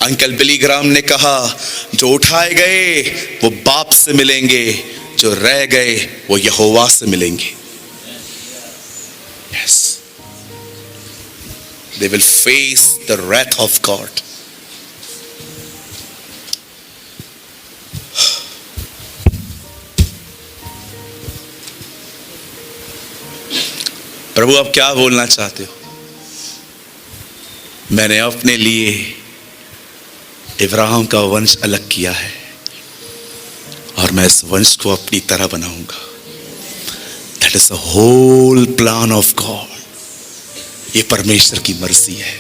Uncle बिली ग्राम ने कहा, जो उठाए गए वो बाप से मिलेंगे, जो रह गए वो यहोवा से मिलेंगे। Yes. They will face the wrath of God. प्रभु आप क्या बोलना चाहते हो? मैंने अपने लिए इब्राहिम का वंश अलग किया है और मैं इस वंश को अपनी तरह बनाऊंगा। That is the whole plan of God. ये परमेश्वर की मर्जी है।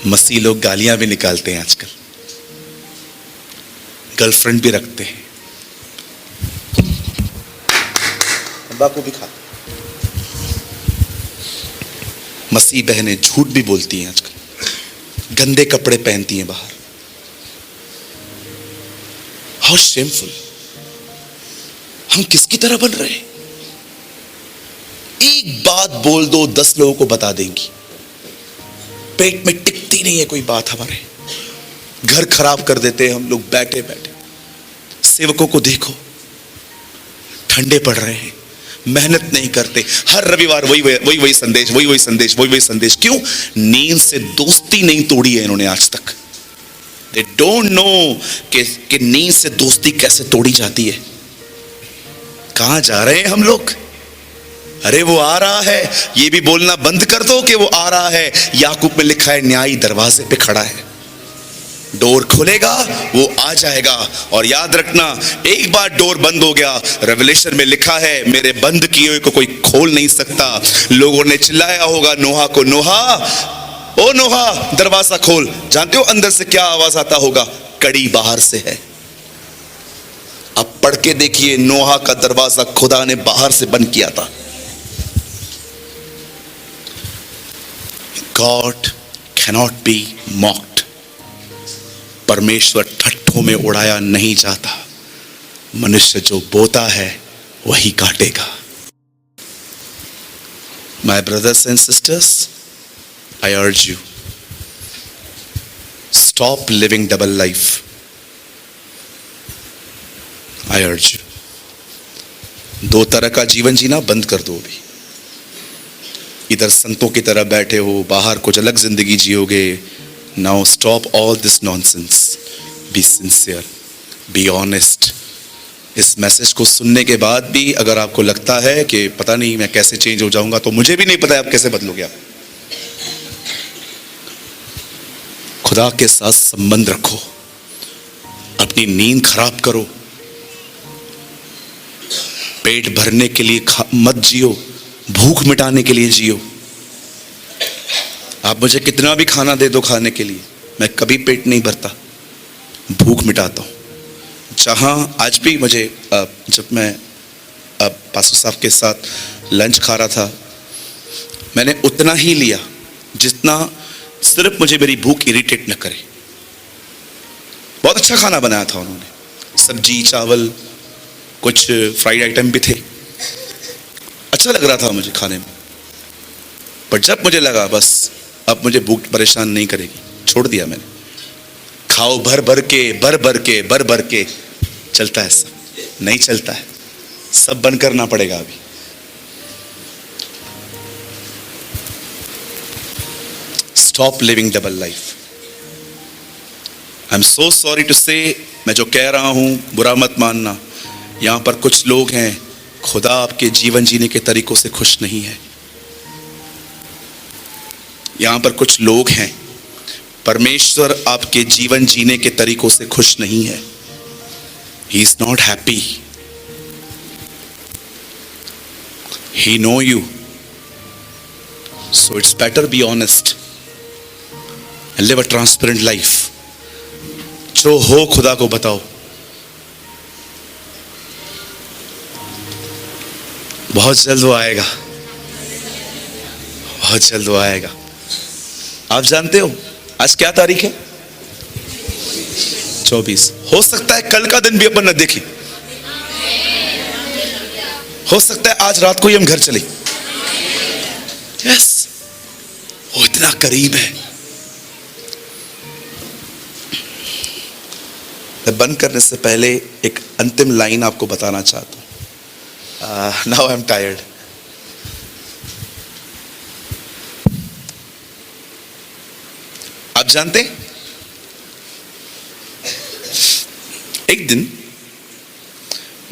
मसीह लोग गालियां भी निकालते हैं आजकल, गर्लफ्रेंड भी रखते हैं, तंबाकू भी खाते। मसीह बहनें झूठ भी बोलती हैं आजकल, गंदे कपड़े पहनती हैं बाहर। How shameful. हम किसकी तरह बन रहे हैं? एक बात बोल दो 10 लोगों को बता देंगी। पेट में टिकती नहीं है कोई बात हमारे। घर खराब कर देते हैं हम लोग बैठे बैठे। सेवकों को देखो, ठंडे पड़ रहे हैं, मेहनत नहीं करते, हर रविवार वही संदेश, वही संदेश। क्यों? नींद से दोस्ती नहीं तोड़ी है इन्होंने आज तक। दे डोंट नो कि नींद से दोस्ती कैसे तोड़ी जाती है। कहां जा रहे हैं हम लोग? अरे वो आ रहा है, ये भी बोलना बंद कर दो कि वो आ रहा है। याकूब में लिखा है, न्यायी दरवाजे पे खड़ा है, डोर खोलेगा वो आ जाएगा। और याद रखना, एक बार डोर बंद हो गया, रेवलेशन में लिखा है, मेरे बंद किए हुए को कोई खोल नहीं सकता। लोगों ने चिल्लाया होगा नोहा को, नोहा ओ नोहा दरवाजा खोल। जानते हो अंदर से क्या आवाज आता होगा? कड़ी बाहर से है। अब पढ़ के देखिए, नोहा का दरवाजा खुदा ने बाहर से बंद किया था। God cannot be mocked. परमेश्वर ठट्ठों में उड़ाया नहीं जाता। मनुष्य जो बोता है वही काटेगा। My brothers and sisters, I urge you, stop living double life. I urge you. दो तरह का जीवन जीना बंद कर दो अभी। इधर संतों की तरह बैठे हो, बाहर कुछ अलग जिंदगी जियोगे। Now stop all this nonsense. Be sincere, be honest. इस मैसेज को सुनने के बाद भी अगर आपको लगता है कि पता नहीं मैं कैसे चेंज हो जाऊंगा, तो मुझे भी नहीं पता है आप कैसे बदलोगे। आप खुदा के साथ संबंध रखो, अपनी नींद खराब करो, पेट भरने के लिए मत जियो, भूख मिटाने के लिए जियो। आप मुझे कितना भी खाना दे दो खाने के लिए, मैं कभी पेट नहीं भरता, भूख मिटाता हूं। जहां आज भी मुझे जब मैं पास्टर साहब के साथ लंच खा रहा था, मैंने उतना ही लिया जितना सिर्फ मुझे मेरी भूख इरिटेट न करे। बहुत अच्छा खाना बनाया था उन्होंने, सब्जी चावल कुछ फ्राइड आइटम भी थे, अच्छा लग रहा था मुझे खाने में। पर जब मुझे लगा बस अब मुझे भूख परेशान नहीं करेगी, छोड़ दिया मैंने। खाओ भर भर के चलता है सब? नहीं चलता है, सब बंद करना पड़ेगा अभी। Stop living double life. I am so sorry to say, मैं जो कह रहा हूं बुरा मत मानना। यहां पर कुछ लोग हैं, खुदा आपके जीवन जीने के तरीकों से खुश नहीं है। यहां पर कुछ लोग हैं, परमेश्वर आपके जीवन जीने के तरीकों से खुश नहीं है। He is not happy. He know you. So it's better be honest and live a transparent life. जो हो खुदा को बताओ। बहुत जल्द वो आएगा, बहुत जल्द वो आएगा। आप जानते हो आज क्या तारीख है? 24। हो सकता है कल का दिन भी अपन न देखें, हो सकता है आज रात को ही हम घर चले। यस, वो इतना करीब है। मैं बंद करने से पहले एक अंतिम लाइन आपको बताना चाहता हूं। Now I am tired. आप जानते हैं, एक दिन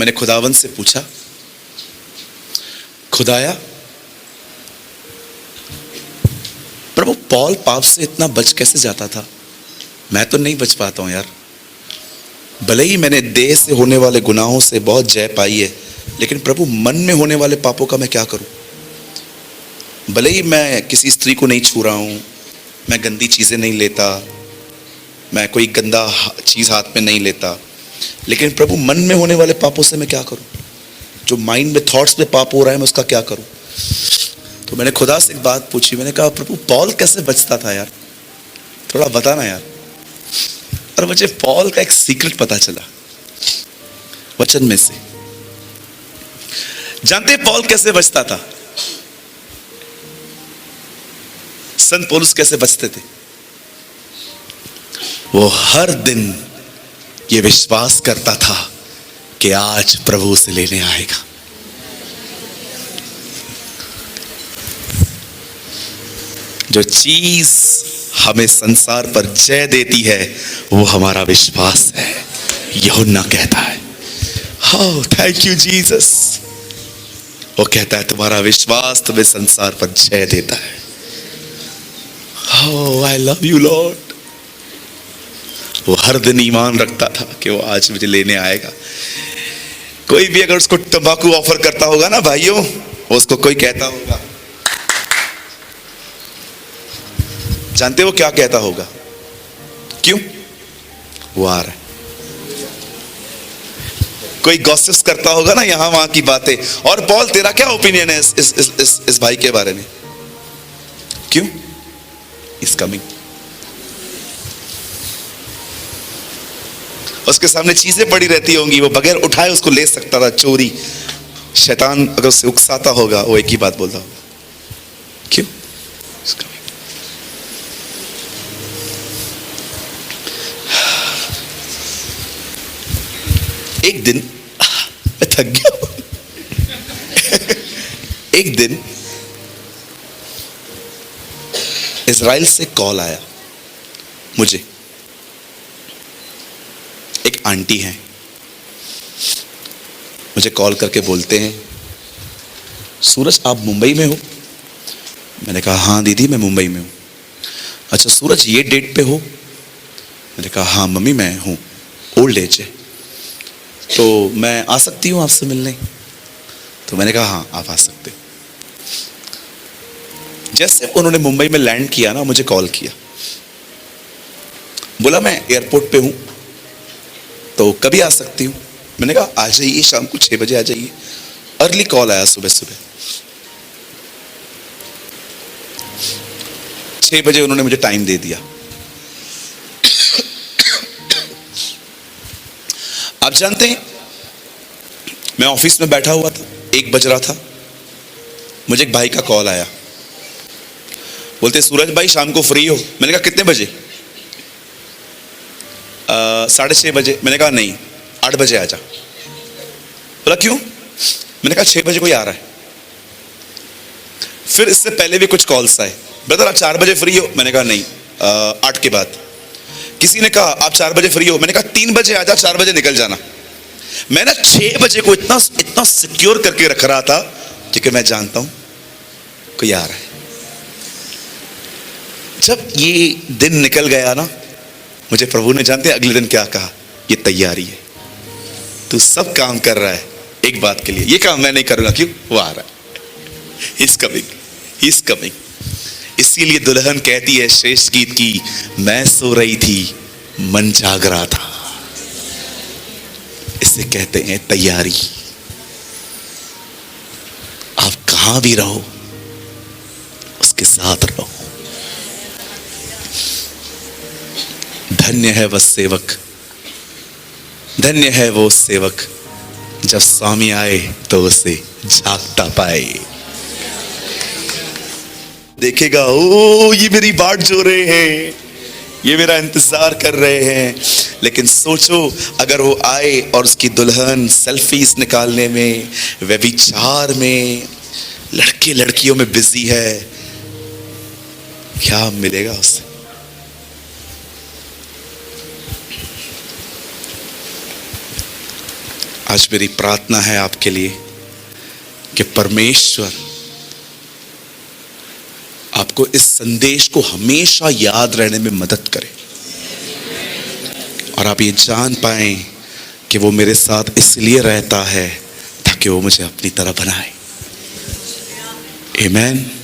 मैंने खुदावन से पूछा, खुदाया प्रभु पौल पाप से इतना बच कैसे जाता था? मैं तो नहीं बच पाता हूं यार। भले ही मैंने देह से होने वाले गुनाहों से बहुत जय पाई है, लेकिन प्रभु मन में होने वाले पापों का मैं क्या करूं? भले ही मैं किसी स्त्री को नहीं छू रहा हूं, मैं गंदी चीजें नहीं लेता, मैं कोई गंदा चीज हाथ में नहीं लेता, लेकिन प्रभु मन में होने वाले पापों से मैं क्या करूं? जो माइंड में थॉट्स में पाप हो रहा है, मैं उसका क्या करूं? तो मैंने खुदा से एक बात पूछी। मैंने कहा प्रभु पौल कैसे बचता था यार, थोड़ा बताना यार। और मुझे पौल का एक सीक्रेट पता चला वचन में से। जानते पौल कैसे बचता था? संत पौलुस कैसे बचते थे? वो हर दिन ये विश्वास करता था कि आज प्रभु उसे लेने आएगा। जो चीज हमें संसार पर जय देती है वो हमारा विश्वास है, यूहन्ना कहता है। How thank you Jesus. वो कहता है तुम्हारा विश्वास तुम्हें संसार पर जय देता है। How I love you Lord. वो हर दिन ईमान रखता था कि वो आज मुझे लेने आएगा। कोई भी अगर उसको तंबाकू ऑफर करता होगा ना भाइयों, उसको कोई कहता होगा, जानते हो क्या कहता होगा? क्यों? वो आ रहा है। कोई गॉसिप्स करता होगा ना यहां वहां की बातें, और पॉल तेरा क्या ओपिनियन है इस भाई के बारे में? क्यों? Is coming. उसके सामने चीजें पड़ी रहती होंगी, वो बगैर उठाए उसको ले सकता था। चोरी, शैतान अगर उसे उकसाता होगा, वो एक ही बात बोलता होगा, क्यों? एक दिन मैं थक गया। एक दिन इजराइल से कॉल आया मुझे। एक आंटी हैं, मुझे कॉल करके बोलते हैं, सूरज आप मुंबई में हो? मैंने कहा हाँ दीदी मैं मुंबई में हूँ। अच्छा सूरज ये डेट पे हो? मैंने कहा हाँ मम्मी मैं हूँ, ओल्ड एज है, तो मैं आ सकती हूँ आपसे मिलने? तो मैंने कहा हाँ आप आ सकते हो। जैसे उन्होंने मुंबई में लैंड किया ना, मुझे कॉल किया, बोला मैं एयरपोर्ट पे हूँ तो कभी आ सकती हूँ? मैंने कहा आ जाइए, शाम को 6 बजे आ जाइए। अर्ली कॉल आया सुबह सुबह 6 बजे, उन्होंने मुझे टाइम दे दिया। आप जानते हैं मैं ऑफिस में बैठा हुआ था, 1 बज रहा था, मुझे एक भाई का कॉल आया, बोलते सूरज भाई शाम को फ्री हो? मैंने कहा कितने बजे? 6:30 बजे। मैंने कहा नहीं 8 बजे आ जा। बोला क्यों? मैंने कहा 6 बजे कोई आ रहा है। फिर इससे पहले भी कुछ कॉल्स आए, ब्रदर आप 4 बजे फ्री हो? मैंने कहा नहीं 8 के बाद। किसी ने कहा आप 4 बजे फ्री हो? मैंने कहा 3 बजे आ जा, 4 बजे निकल जाना। मैं ना 6 बजे को इतना सिक्योर करके रख रहा था क्योंकि मैं जानता हूं कोई आ रहा है। जब ये दिन निकल गया ना, मुझे प्रभु ने जानते हैं अगले दिन क्या कहा? ये तैयारी है, तू सब काम कर रहा है एक बात के लिए, ये काम मैं नहीं करूंगा। क्यों? वो आ रहा है, he is coming, he is coming. इसीलिए दुल्हन कहती है श्रेष्ठ गीत की, मैं सो रही थी मन जाग रहा था। इसे कहते हैं तैयारी। आप कहां भी रहो उसके साथ रहो। धन्य है वह सेवक, धन्य है वो सेवक जब स्वामी आए तो उसे जागता पाए। देखेगा ओ ये मेरी बाट जो रहे हैं, ये मेरा इंतजार कर रहे हैं। लेकिन सोचो अगर वो आए और उसकी दुल्हन सेल्फीज निकालने में, व्यभिचार में, लड़के लड़कियों में बिजी है, क्या मिलेगा उसे? आज मेरी प्रार्थना है आपके लिए कि परमेश्वर आपको इस संदेश को हमेशा याद रहने में मदद करे और आप ये जान पाएं कि वो मेरे साथ इसलिए रहता है ताकि वो मुझे अपनी तरह बनाए। आमीन।